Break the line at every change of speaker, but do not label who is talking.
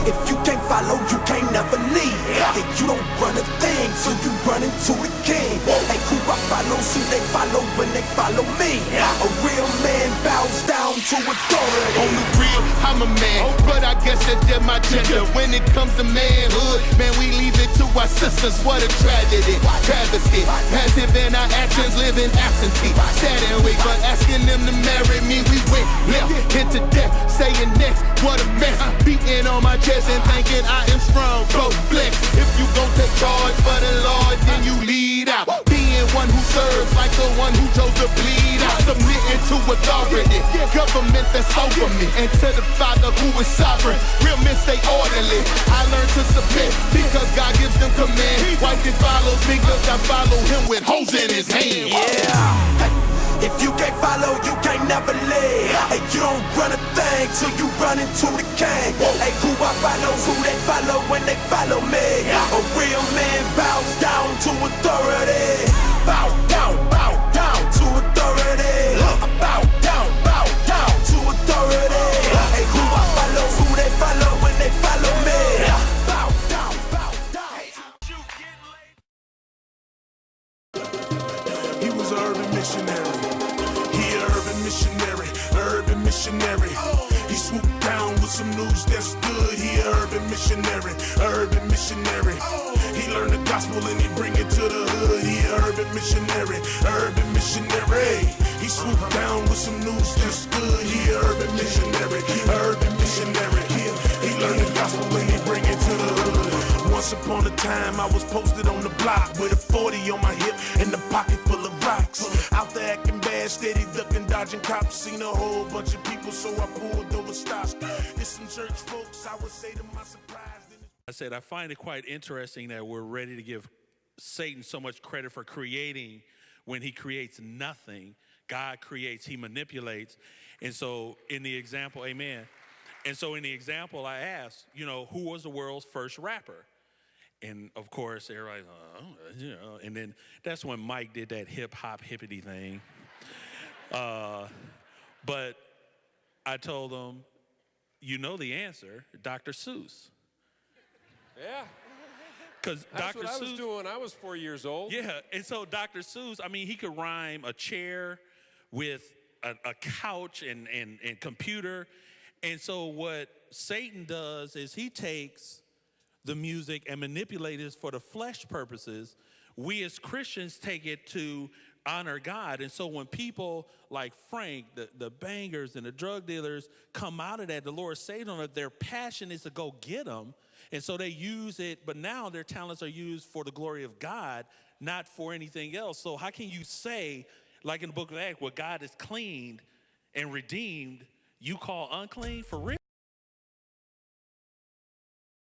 If you can't follow, you can't never lead. Hey, you don't run a thing till you run into the king. Hey, who I follow, see they follow when they follow me. A real man bows down to authority.
On the real, I'm a man, but I guess that's just my gender. When it comes to manhood, man, we leave it to our sisters. What a tragedy, travesty. Passive in our actions, living absentee. Sad and weak, but asking them to marry me, we went left into death. Saying next, what a mess. Beating on my chest and thinking I am strong, bro, flex. If you gon' take charge for the Lord, then you lead out. Being one who serves like the one who chose to bleed out. Submitting to authority, government that's over me. And to the Father who is sovereign, real men stay orderly. I learned to submit because God gives them command. Wife that follows me because I follow him with hoes in his hand.
Yeah. Hey, if you can't follow, you can't never live. Hey, you don't run a thing till you run into the king. Hey, who I follow, who they follow when they follow me. A real man bows down to authority. Bow down to authority. Bow down to authority. Hey, who I follow, who they follow when they follow me. Bow down.
He was an urban missionary. He an urban missionary. He swooped down with some news that's good. He an urban missionary. He learned the gospel and he bring it to the hood. He an urban missionary. He swooped down with some news that's good. He an urban missionary. He learned the gospel and he bring it to the hood. Once upon a time, I was posted on the block with a 40 on my hip and a pocket full of rocks. Out there acting bad, steady ducking, dodging cops. Seen a whole bunch of people, so I pulled over stops. It's some church folks, I would say to my surprise.
I said, I find it quite interesting that we're ready to give Satan so much credit for creating when he creates nothing. God creates, he manipulates. And so in the example, amen. And so in the example, I asked, who was the world's first rapper? And of course, everybody's, and then that's when Mike did that hip-hop hippity thing. But I told him, the answer, Dr. Seuss.
Yeah.
Because
That's
Dr.
what I was
Seuss,
doing when I was 4 years old.
yeah, and so Dr. Seuss, he could rhyme a chair with a couch and computer. And so what Satan does is he takes the music and manipulate it for the flesh purposes. We as Christians take it to honor God. And so when people like Frank, the bangers and the drug dealers come out of that, the Lord saved them, their passion is to go get them. And so they use it, but now their talents are used for the glory of God, not for anything else. So how can you say, like in the book of Acts, what God has cleaned and redeemed, you call unclean? For real?